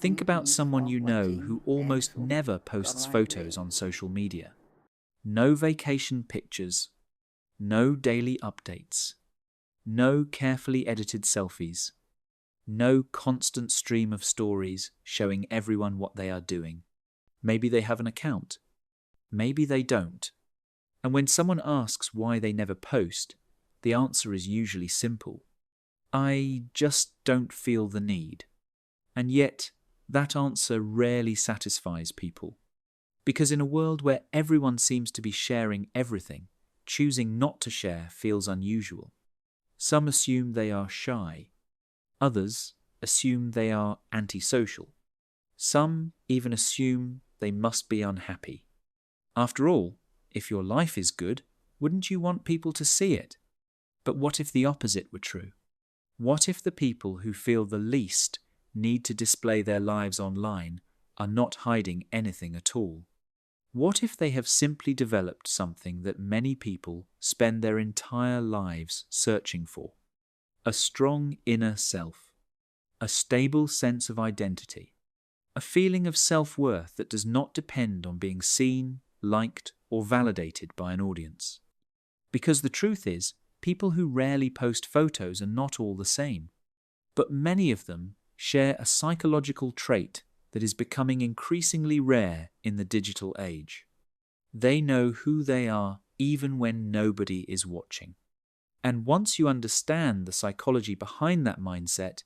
Think about Thanks someone for you know watching who and almost so never bye posts bye. photos on social media. No vacation pictures, no daily updates, no carefully edited selfies, no constant stream of stories showing everyone what they are doing. Maybe they have an account. Maybe they don't. And when someone asks why they never post, the answer is usually simple. I just don't feel the need. And yet, that answer rarely satisfies people. Because in a world where everyone seems to be sharing everything, choosing not to share feels unusual. Some assume they are shy. Others assume they are antisocial. Some even assume they must be unhappy. After all, if your life is good, wouldn't you want people to see it? But what if the opposite were true? What if the people who feel the least need to display their lives online are not hiding anything at all? What if they have simply developed something that many people spend their entire lives searching for? A strong inner self, a stable sense of identity, a feeling of self-worth that does not depend on being seen, liked, or validated by an audience. Because the truth is, people who rarely post photos are not all the same, but many of them share a psychological trait that is becoming increasingly rare in the digital age. They know who they are even when nobody is watching. And once you understand the psychology behind that mindset,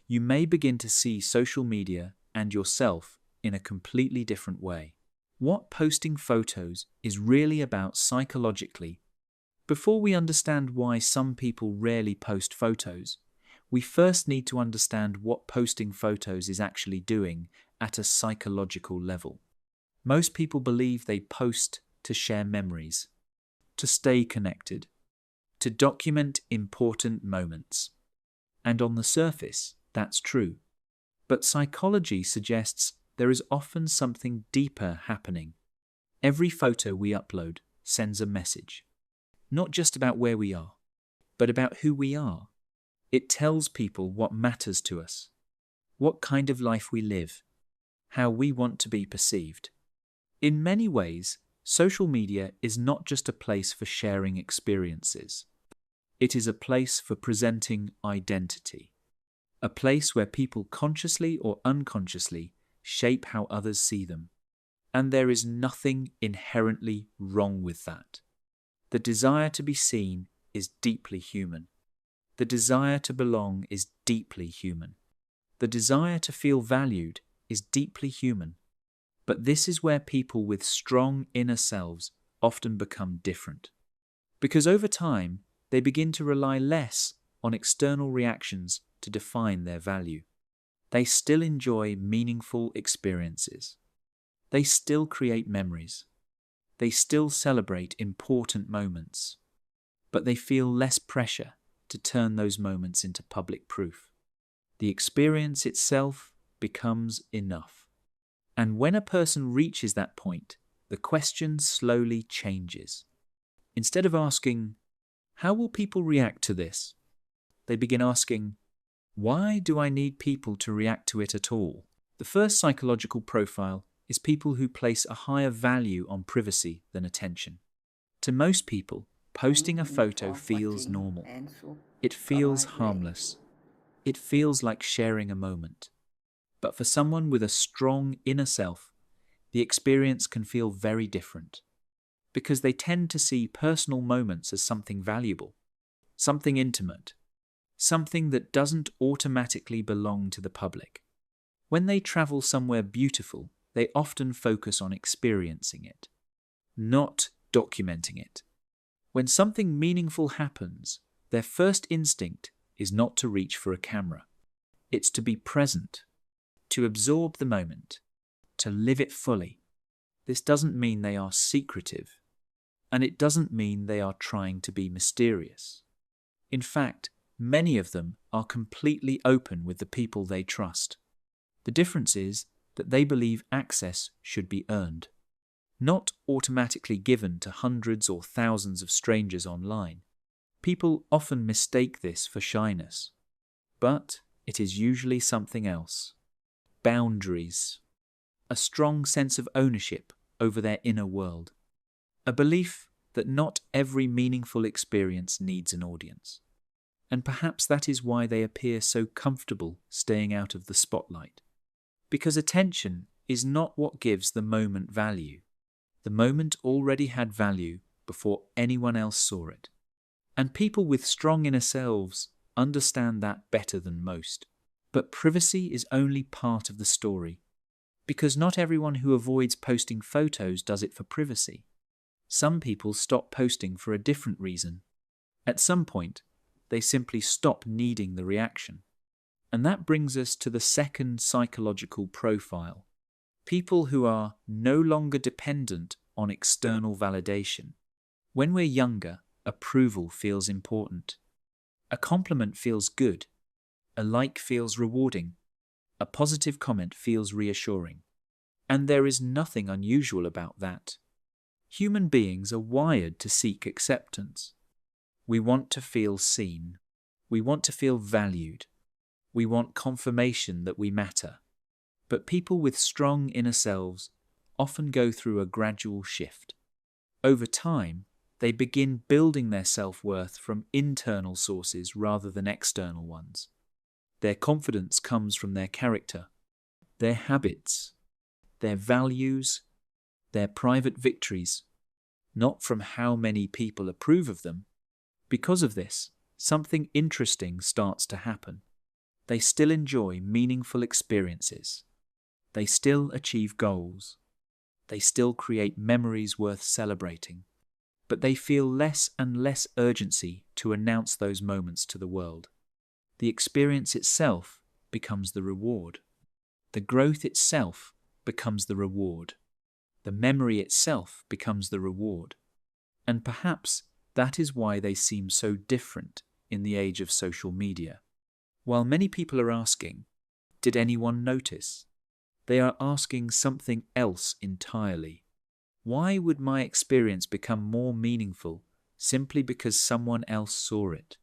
you may begin to see social media and yourself in a completely different way. What posting photos is really about psychologically. Before we understand why some people rarely post photos, we first need to understand what posting photos is actually doing at a psychological level. Most people believe they post to share memories, to stay connected, to document important moments. And on the surface, that's true. But psychology suggests there is often something deeper happening. Every photo we upload sends a message, not just about where we are, but about who we are. It tells people what matters to us, what kind of life we live, how we want to be perceived. In many ways, social media is not just a place for sharing experiences. It is a place for presenting identity, a place where people consciously or unconsciously shape how others see them. And there is nothing inherently wrong with that. The desire to be seen is deeply human. The desire to belong is deeply human. The desire to feel valued is deeply human. But this is where people with strong inner selves often become different. Because over time, they begin to rely less on external reactions to define their value. They still enjoy meaningful experiences. They still create memories. They still celebrate important moments. But they feel less pressure to turn those moments into public proof. The experience itself becomes enough. And when a person reaches that point, the question slowly changes. Instead of asking, "How will people react to this?" they begin asking, "Why do I need people to react to it at all?" The first psychological profile is people who place a higher value on privacy than attention. To most people, posting a Thanks photo for feels watching normal. and so It bye feels bye. harmless. It feels like sharing a moment. But for someone with a strong inner self, the experience can feel very different, because they tend to see personal moments as something valuable, something intimate, something that doesn't automatically belong to the public. When they travel somewhere beautiful, they often focus on experiencing it, not documenting it. When something meaningful happens, their first instinct is not to reach for a camera. It's to be present, to absorb the moment, to live it fully. This doesn't mean they are secretive, and it doesn't mean they are trying to be mysterious. In fact, many of them are completely open with the people they trust. The difference is that they believe access should be earned, not automatically given to hundreds or thousands of strangers online. People often mistake this for shyness, but it is usually something else. boundaries, a strong sense of ownership over their inner world, a belief that not every meaningful experience needs an audience. And perhaps that is why they appear so comfortable staying out of the spotlight. Because attention is not what gives the moment value. The moment already had value before anyone else saw it. And people with strong inner selves understand that better than most. But privacy is only part of the story. Because not everyone who avoids posting photos does it for privacy. Some people stop posting for a different reason. At some point, they simply stop needing the reaction. And that brings us to the second psychological profile. People who are no longer dependent on external validation. When we're younger, approval feels important. A compliment feels good. A like feels rewarding. A positive comment feels reassuring. And there is nothing unusual about that. Human beings are wired to seek acceptance. We want to feel seen. We want to feel valued. We want confirmation that we matter. But people with strong inner selves often go through a gradual shift. Over time, they begin building their self-worth from internal sources rather than external ones. Their confidence comes from their character, their habits, their values, their private victories, not from how many people approve of them. Because of this, something interesting starts to happen. They still enjoy meaningful experiences. They still achieve goals. They still create memories worth celebrating. But they feel less and less urgency to announce those moments to the world. The experience itself becomes the reward. The growth itself becomes the reward. The memory itself becomes the reward. And perhaps that is why they seem so different in the age of social media. While many people are asking, did anyone notice? They are asking something else entirely. Why would my experience become more meaningful simply because someone else saw it?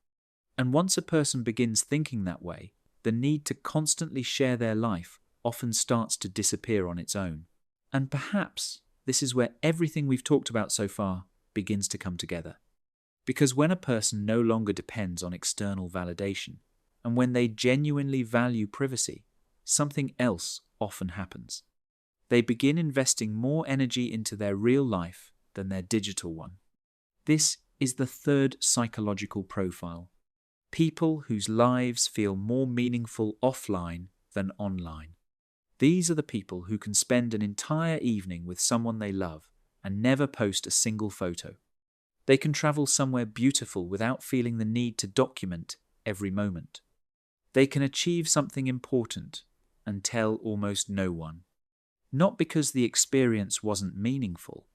And once a person begins thinking that way, the need to constantly share their life often starts to disappear on its own. And perhaps this is where everything we've talked about so far begins to come together. Because when a person no longer depends on external validation, and when they genuinely value privacy, something else often happens. They begin investing more energy into their real life than their digital one. This is the third psychological profile. People whose lives feel more meaningful offline than online. These are the people who can spend an entire evening with someone they love and never post a single photo. They can travel somewhere beautiful without feeling the need to document every moment. They can achieve something important and tell almost no one. Not because the experience wasn't meaningful,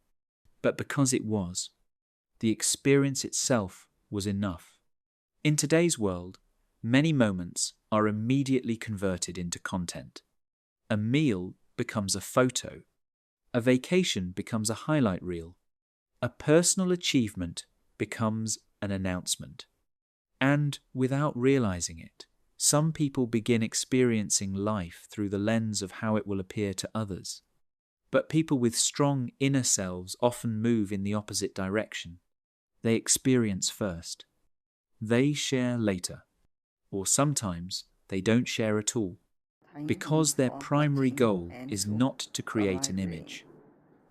but because it was. The experience itself was enough. In today's world, many moments are immediately converted into content. A meal becomes a photo. A vacation becomes a highlight reel. A personal achievement becomes an announcement. And without realizing it, some people begin experiencing life through the lens of how it will appear to others. But people with strong inner selves often move in the opposite direction. They experience first. They share later. Or sometimes they don't share at all, because their primary goal is not to create an image.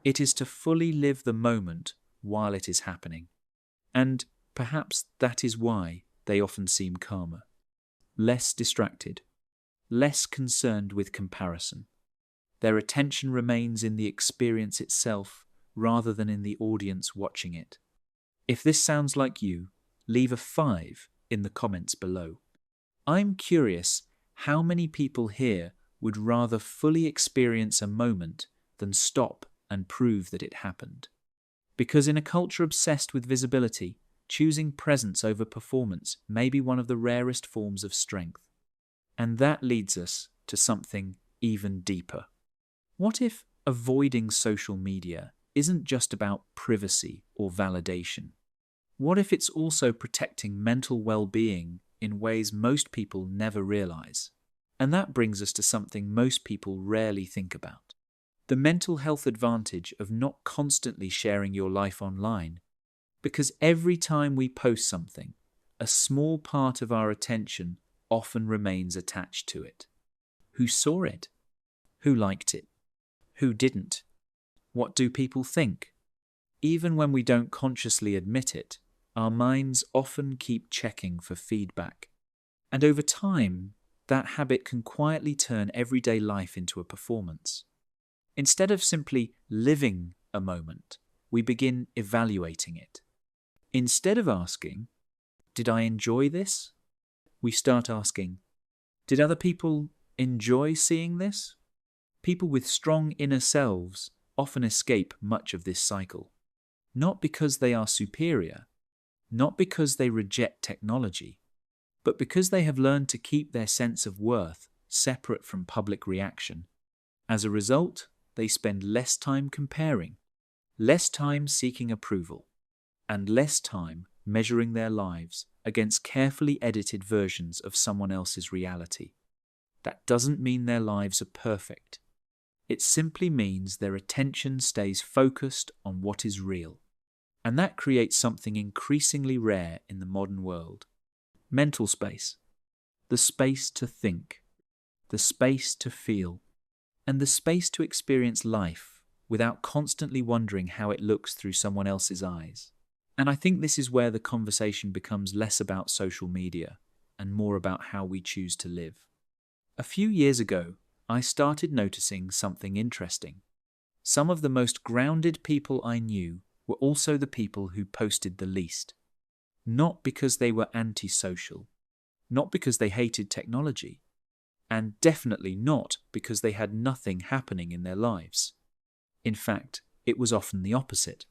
It is to fully live the moment while it is happening. And perhaps that is why they often seem calmer. Less distracted, less concerned with comparison. Their attention remains in the experience itself rather than in the audience watching it. If this sounds like you, leave a 5 in the comments below. I'm curious how many people here would rather fully experience a moment than stop and prove that it happened. Because in a culture obsessed with visibility, choosing presence over performance may be one of the rarest forms of strength. And that leads us to something even deeper. What if avoiding social media isn't just about privacy or validation? What if it's also protecting mental well-being in ways most people never realize? And that brings us to something most people rarely think about: the mental health advantage of not constantly sharing your life online. Because every time we post something, a small part of our attention often remains attached to it. Who saw it? Who liked it? Who didn't? What do people think? Even when we don't consciously admit it, our minds often keep checking for feedback. And over time, that habit can quietly turn everyday life into a performance. Instead of simply living a moment, we begin evaluating it. Instead of asking, "Did I enjoy this?" we start asking, "Did other people enjoy seeing this?" People with strong inner selves often escape much of this cycle. Not because they are superior, not because they reject technology, but because they have learned to keep their sense of worth separate from public reaction. As a result, they spend less time comparing, less time seeking approval, and less time measuring their lives against carefully edited versions of someone else's reality. That doesn't mean their lives are perfect. It simply means their attention stays focused on what is real. And that creates something increasingly rare in the modern world: mental space. The space to think, the space to feel, and the space to experience life without constantly wondering how it looks through someone else's eyes. And I think this is where the conversation becomes less about social media and more about how we choose to live. A few years ago, I started noticing something interesting. Some of the most grounded people I knew were also the people who posted the least. Not because they were antisocial, not because they hated technology, and definitely not because they had nothing happening in their lives. In fact, it was often the opposite.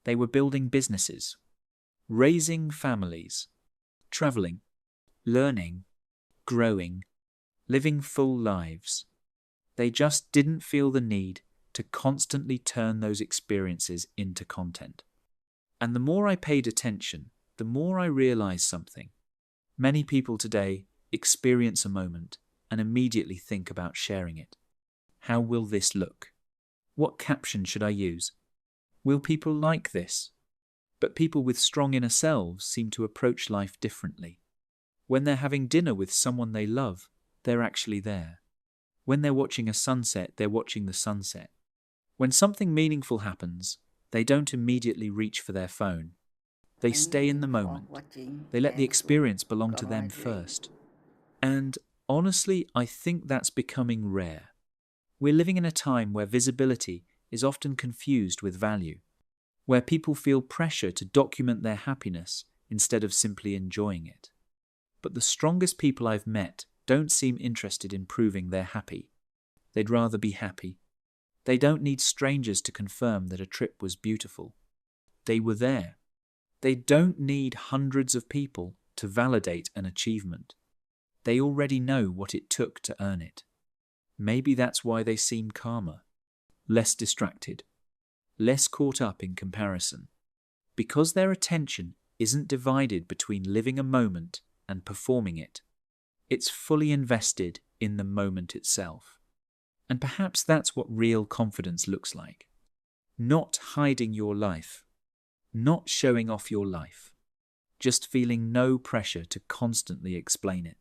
They were building businesses, raising families, traveling, learning, growing, living full lives. They just didn't feel the need to constantly turn those experiences into content. And the more I paid attention, the more I realized something. Many people today experience a moment and immediately think about sharing it. How will this look? What caption should I use? Will people like this? But people with strong inner selves seem to approach life differently. When they're having dinner with someone they love, they're actually there. When they're watching a sunset, they're watching the sunset. When something meaningful happens, they don't immediately reach for their phone. They stay in the moment. They let the experience belong to them first. And honestly, I think that's becoming rare. We're living in a time where visibility is often confused with value, where people feel pressure to document their happiness instead of simply enjoying it. But the strongest people I've met don't seem interested in proving they're happy. They'd rather be happy. They don't need strangers to confirm that a trip was beautiful. They were there. They don't need hundreds of people to validate an achievement. They already know what it took to earn it. Maybe that's why they seem calmer, less distracted, less caught up in comparison. Because their attention isn't divided between living a moment and performing it. It's fully invested in the moment itself. And perhaps that's what real confidence looks like. Not hiding your life, not showing off your life, just feeling no pressure to constantly explain it.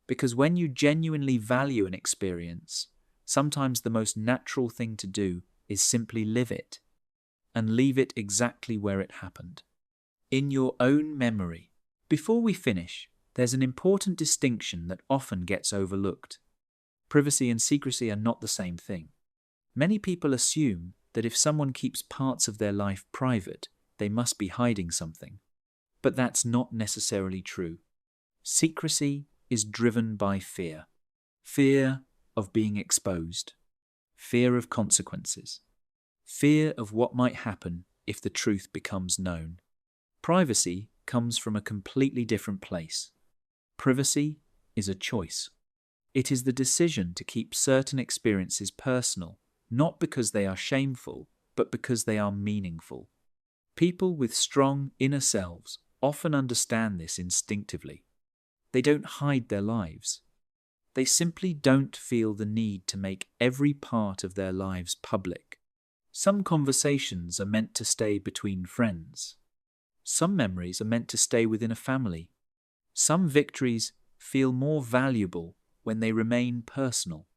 Because when you genuinely value an experience, sometimes the most natural thing to do is simply live it and leave it exactly where it happened, in your own memory. Before we finish, there's an important distinction that often gets overlooked. Privacy and secrecy are not the same thing. Many people assume that if someone keeps parts of their life private, they must be hiding something. But that's not necessarily true. Secrecy is driven by fear. Fear of being exposed. Fear of consequences. Fear of what might happen if the truth becomes known. Privacy comes from a completely different place. Privacy is a choice. It is the decision to keep certain experiences personal, not because they are shameful, but because they are meaningful. People with strong inner selves often understand this instinctively. They don't hide their lives. They simply don't feel the need to make every part of their lives public. Some conversations are meant to stay between friends. Some memories are meant to stay within a family. Some victories feel more valuable when they remain personal.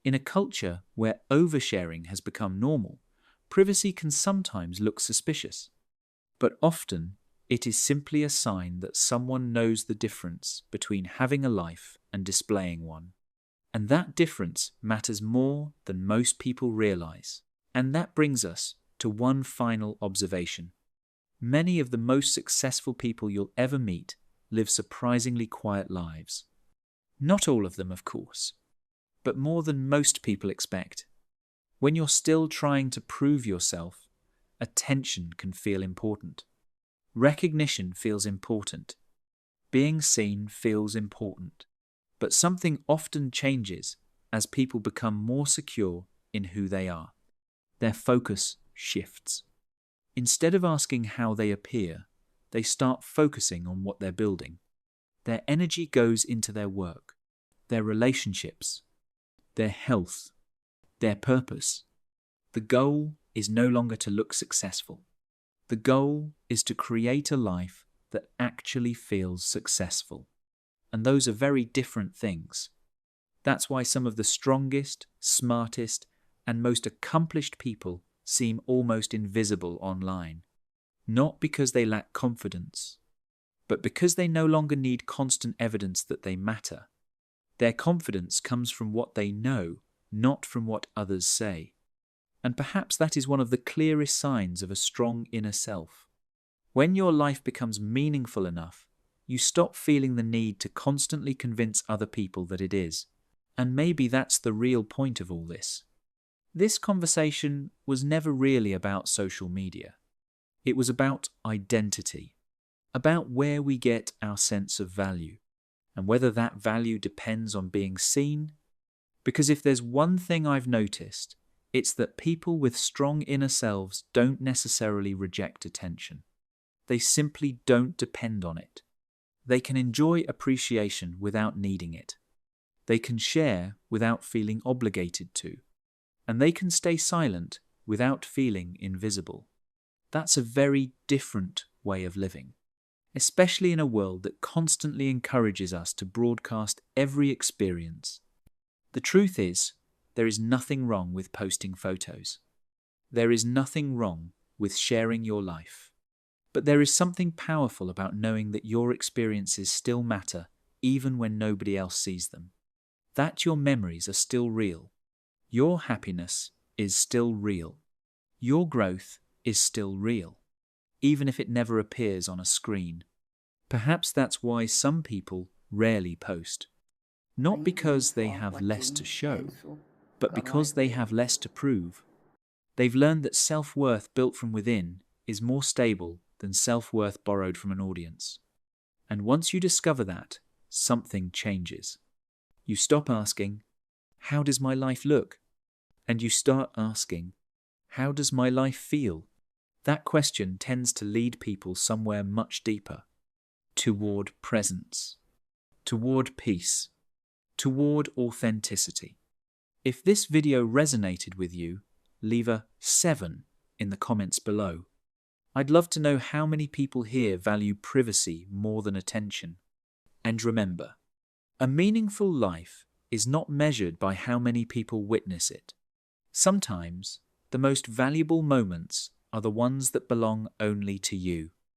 In a culture where oversharing has become normal, privacy can sometimes look suspicious. But often, it is simply a sign that someone knows the difference between having a life and displaying one. And that difference matters more than most people realize. And that brings us to one final observation. Many of the most successful people you'll ever meet live surprisingly quiet lives. Not all of them, of course, but more than most people expect. When you're still trying to prove yourself, attention can feel important. Recognition feels important. Being seen feels important. But something often changes as people become more secure in who they are. Their focus shifts. Instead of asking how they appear, they start focusing on what they're building. Their energy goes into their work, their relationships, their health, their purpose. The goal is no longer to look successful. The goal is to create a life that actually feels successful. And those are very different things. That's why some of the strongest, smartest, and most accomplished people seem almost invisible online. Not because they lack confidence, but because they no longer need constant evidence that they matter. Their confidence comes from what they know, not from what others say. And perhaps that is one of the clearest signs of a strong inner self. When your life becomes meaningful enough, you stop feeling the need to constantly convince other people that it is. And maybe that's the real point of all this. This conversation was never really about social media. It was about identity, about where we get our sense of value, and whether that value depends on being seen. Because if there's one thing I've noticed, it's that people with strong inner selves don't necessarily reject attention. They simply don't depend on it. They can enjoy appreciation without needing it. They can share without feeling obligated to. And they can stay silent without feeling invisible. That's a very different way of living, especially in a world that constantly encourages us to broadcast every experience. The truth is, there is nothing wrong with posting photos. There is nothing wrong with sharing your life. But there is something powerful about knowing that your experiences still matter even when nobody else sees them. That your memories are still real. Your happiness is still real. Your growth is still real, even if it never appears on a screen. Perhaps that's why some people rarely post. Not because they have less to show, but because they have less to prove. They've learned that self-worth built from within is more stable than self-worth borrowed from an audience. And once you discover that, something changes. You stop asking, "How does my life look?" And you start asking, "How does my life feel?" That question tends to lead people somewhere much deeper, toward presence, toward peace, toward authenticity. If this video resonated with you, leave a 7 in the comments below. I'd love to know how many people here value privacy more than attention. And remember, a meaningful life is not measured by how many people witness it. Sometimes, the most valuable moments are the ones that belong only to you.